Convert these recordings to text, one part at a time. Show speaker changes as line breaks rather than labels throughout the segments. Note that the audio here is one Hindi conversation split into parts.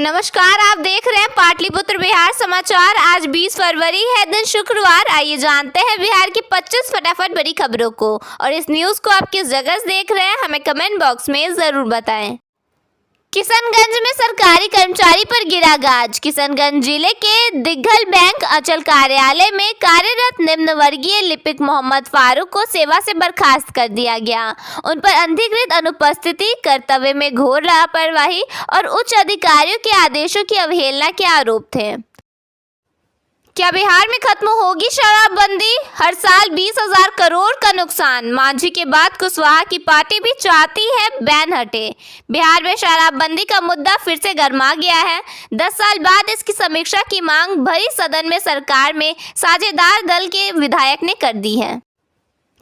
नमस्कार, आप देख रहे हैं पाटलिपुत्र बिहार समाचार। आज 20 फरवरी है, दिन शुक्रवार। आइए जानते हैं बिहार की 25 फटाफट बड़ी खबरों को। और इस न्यूज को आप किस जगह से देख रहे हैं, हमें कमेंट बॉक्स में जरूर बताएं। किशनगंज में सरकारी कर्मचारी पर गिरा गाज। किशनगंज जिले के दिग्घल बैंक अंचल कार्यालय में कार्यरत निम्न वर्गीय लिपिक मोहम्मद फारूक को सेवा से बर्खास्त कर दिया गया। उन पर अनधिकृत अनुपस्थिति, कर्तव्य में घोर लापरवाही और उच्च अधिकारियों के आदेशों की अवहेलना के आरोप थे। क्या बिहार में खत्म होगी शराबबंदी? हर साल 20,000 करोड़ का नुकसान। मांझी के बाद कुशवाहा की पार्टी भी चाहती है बैन हटे। बिहार में शराबबंदी का मुद्दा फिर से गर्मा गया है। 10 साल बाद इसकी समीक्षा की मांग भरी सदन में सरकार में साझेदार दल के विधायक ने कर दी है।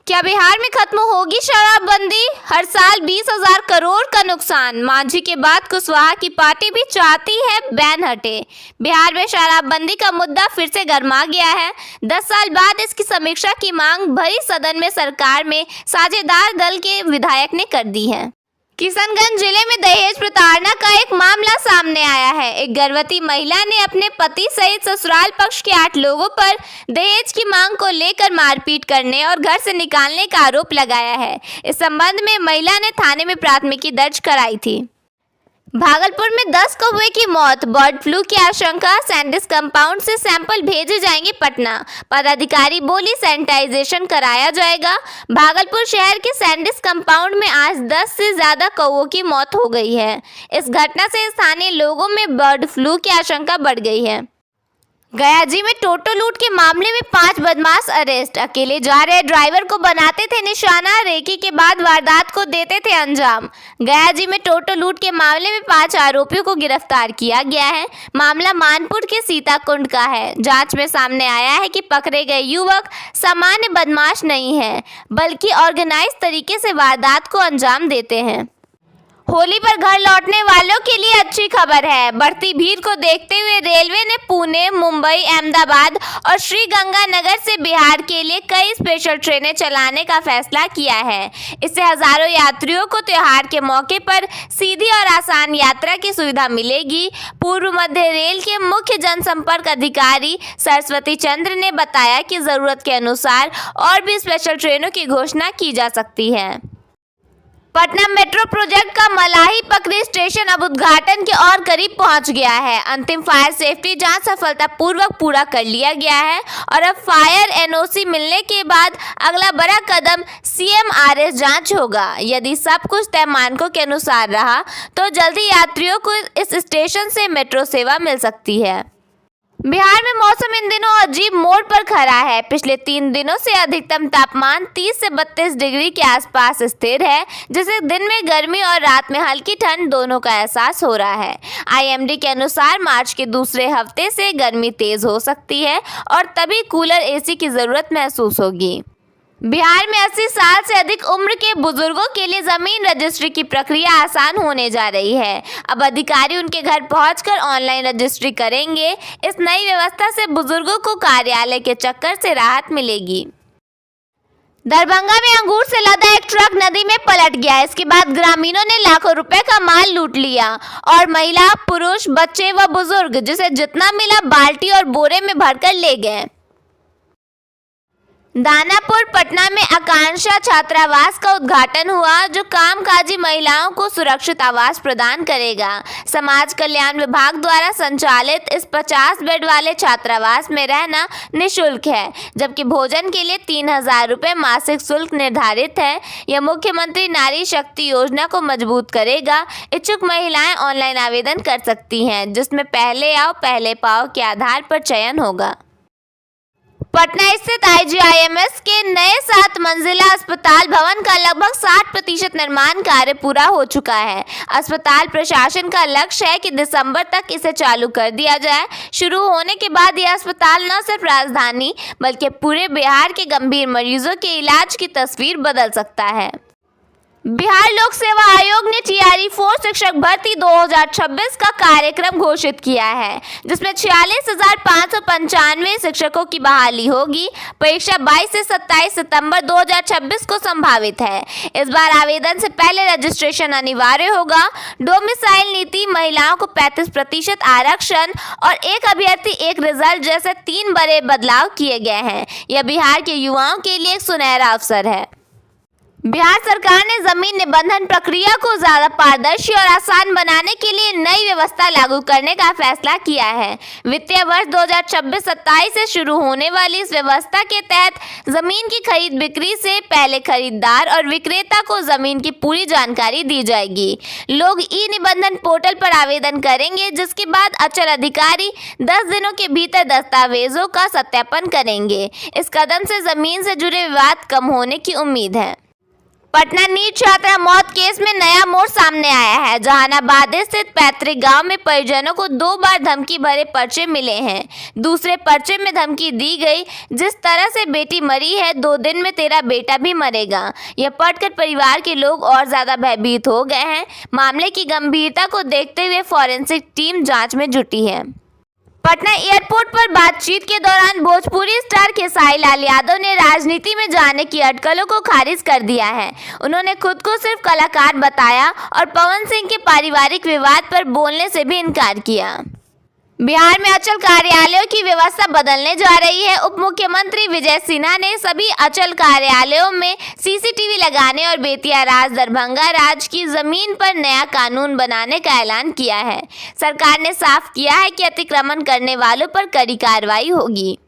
क्या बिहार में खत्म होगी शराबबंदी? हर साल 20,000 करोड़ का नुकसान। मांझी के बाद कुशवाहा की पार्टी भी चाहती है बैन हटे। बिहार में शराबबंदी का मुद्दा फिर से गर्मा गया है। 10 साल बाद इसकी समीक्षा की मांग भरी सदन में सरकार में साझेदार दल के विधायक ने कर दी है। किशनगंज जिले में दहेज प्रताड़ना का एक मामला सामने आया है। एक गर्भवती महिला ने अपने पति सहित ससुराल पक्ष के 8 लोगों पर दहेज की मांग को लेकर मारपीट करने और घर से निकालने का आरोप लगाया है। इस संबंध में महिला ने थाने में प्राथमिकी दर्ज कराई थी। भागलपुर में 10 कौवे की मौत, बर्ड फ्लू की आशंका। सैंडिस कंपाउंड से सैंपल भेजे जाएंगे पटना। पदाधिकारी बोली सैनिटाइजेशन कराया जाएगा। भागलपुर शहर के सैंडिस कंपाउंड में आज 10 से ज्यादा कौवों की मौत हो गई है। इस घटना से स्थानीय लोगों में बर्ड फ्लू की आशंका बढ़ गई है। गयाजी में टोटो लूट के मामले में 5 बदमाश अरेस्ट। अकेले जा रहे ड्राइवर को बनाते थे निशाना, रेकी के बाद वारदात को देते थे अंजाम। गयाजी में टोटो लूट के मामले में 5 आरोपियों को गिरफ्तार किया गया है। मामला मानपुर के सीताकुंड का है। जांच में सामने आया है कि पकड़े गए युवक सामान्य बदमाश नहीं है, बल्कि ऑर्गेनाइज तरीके से वारदात को अंजाम देते हैं। होली पर घर लौटने वालों के लिए अच्छी खबर है। बढ़ती भीड़ को देखते हुए रेलवे ने पुणे, मुंबई, अहमदाबाद और श्रीगंगानगर से बिहार के लिए कई स्पेशल ट्रेनें चलाने का फैसला किया है। इससे हजारों यात्रियों को त्योहार के मौके पर सीधी और आसान यात्रा की सुविधा मिलेगी। पूर्व मध्य रेल के मुख्य जनसंपर्क अधिकारी सरस्वती चंद्र ने बताया कि जरूरत के अनुसार और भी स्पेशल ट्रेनों की घोषणा की जा सकती है। पटना मेट्रो प्रोजेक्ट का मलाही पकड़ी स्टेशन अब उद्घाटन के और करीब पहुंच गया है। अंतिम फायर सेफ्टी जांच सफलतापूर्वक पूरा कर लिया गया है और अब फायर एनओसी मिलने के बाद अगला बड़ा कदम CMRS जांच होगा। यदि सब कुछ तय मानकों के अनुसार रहा तो जल्दी यात्रियों को इस स्टेशन से मेट्रो सेवा मिल सकती है। बिहार में मौसम इन दिनों अजीब मोड़ पर खड़ा है। पिछले 3 दिनों से अधिकतम तापमान 30 से 32 डिग्री के आसपास स्थिर है, जिससे दिन में गर्मी और रात में हल्की ठंड दोनों का एहसास हो रहा है। IMD के अनुसार मार्च के दूसरे हफ्ते से गर्मी तेज हो सकती है और तभी कूलर AC की जरूरत महसूस होगी। बिहार में 80 साल से अधिक उम्र के बुजुर्गों के लिए जमीन रजिस्ट्री की प्रक्रिया आसान होने जा रही है। अब अधिकारी उनके घर पहुंचकर ऑनलाइन रजिस्ट्री करेंगे। इस नई व्यवस्था से बुजुर्गों को कार्यालय के चक्कर से राहत मिलेगी। दरभंगा में अंगूर से लदा एक ट्रक नदी में पलट गया। इसके बाद ग्रामीणों ने लाखों रुपए का माल लूट लिया और महिला, पुरुष, बच्चे व बुजुर्ग जिसे जितना मिला बाल्टी और बोरे में भरकर ले गए। दानापुर पटना में आकांक्षा छात्रावास का उद्घाटन हुआ, जो कामकाजी महिलाओं को सुरक्षित आवास प्रदान करेगा। समाज कल्याण विभाग द्वारा संचालित इस 50 बेड वाले छात्रावास में रहना निःशुल्क है, जबकि भोजन के लिए 3,000 रुपये मासिक शुल्क निर्धारित है। यह मुख्यमंत्री नारी शक्ति योजना को मजबूत करेगा। इच्छुक महिलाएं ऑनलाइन आवेदन कर सकती हैं, जिसमें पहले आओ पहले पाओ के आधार पर चयन होगा। पटना स्थित IGIMS के नए 7 मंजिला अस्पताल भवन का लगभग 60% निर्माण कार्य पूरा हो चुका है। अस्पताल प्रशासन का लक्ष्य है कि दिसंबर तक इसे चालू कर दिया जाए। शुरू होने के बाद यह अस्पताल न सिर्फ राजधानी बल्कि पूरे बिहार के गंभीर मरीजों के इलाज की तस्वीर बदल सकता है। बिहार लोक सेवा आयोग ने टीआरई 4 शिक्षक भर्ती 2026 का कार्यक्रम घोषित किया है, जिसमें 46,595 शिक्षकों की बहाली होगी। परीक्षा 22 से 27 सितंबर 2026 को संभावित है। इस बार आवेदन से पहले रजिस्ट्रेशन अनिवार्य होगा। डोमिसाइल नीति, महिलाओं को 35% आरक्षण और एक अभ्यर्थी एक रिजल्ट जैसे 3 बड़े बदलाव किए गए हैं। यह बिहार के युवाओं के लिए एक सुनहरा अवसर है। बिहार सरकार ने जमीन निबंधन प्रक्रिया को ज्यादा पारदर्शी और आसान बनाने के लिए नई व्यवस्था लागू करने का फैसला किया है। वित्तीय वर्ष 2026-27 से शुरू होने वाली इस व्यवस्था के तहत जमीन की खरीद बिक्री से पहले खरीदार और विक्रेता को जमीन की पूरी जानकारी दी जाएगी। लोग ई निबंधन पोर्टल पर आवेदन करेंगे, जिसके बाद अचल अधिकारी 10 दिनों के भीतर दस्तावेजों का सत्यापन करेंगे। इस कदम से जमीन से जुड़े विवाद कम होने की उम्मीद है। पटना नीट छात्रा मौत केस में नया मोड़ सामने आया है। जहानाबाद स्थित पैतृक गांव में परिजनों को 2 बार धमकी भरे पर्चे मिले हैं। दूसरे पर्चे में धमकी दी गई, जिस तरह से बेटी मरी है 2 दिन में तेरा बेटा भी मरेगा। यह पढ़कर परिवार के लोग और ज्यादा भयभीत हो गए हैं। मामले की गंभीरता को देखते हुए फॉरेंसिक टीम जांच में जुटी है। पटना एयरपोर्ट पर बातचीत के दौरान भोजपुरी स्टार खेसारी लाल यादव ने राजनीति में जाने की अटकलों को खारिज कर दिया है। उन्होंने खुद को सिर्फ कलाकार बताया और पवन सिंह के पारिवारिक विवाद पर बोलने से भी इनकार किया। बिहार में अचल कार्यालयों की व्यवस्था बदलने जा रही है। उप मुख्यमंत्री विजय सिन्हा ने सभी अचल कार्यालयों में सीसीटीवी लगाने और बेतिया राज, दरभंगा राज की जमीन पर नया कानून बनाने का ऐलान किया है। सरकार ने साफ किया है कि अतिक्रमण करने वालों पर कड़ी कार्रवाई होगी।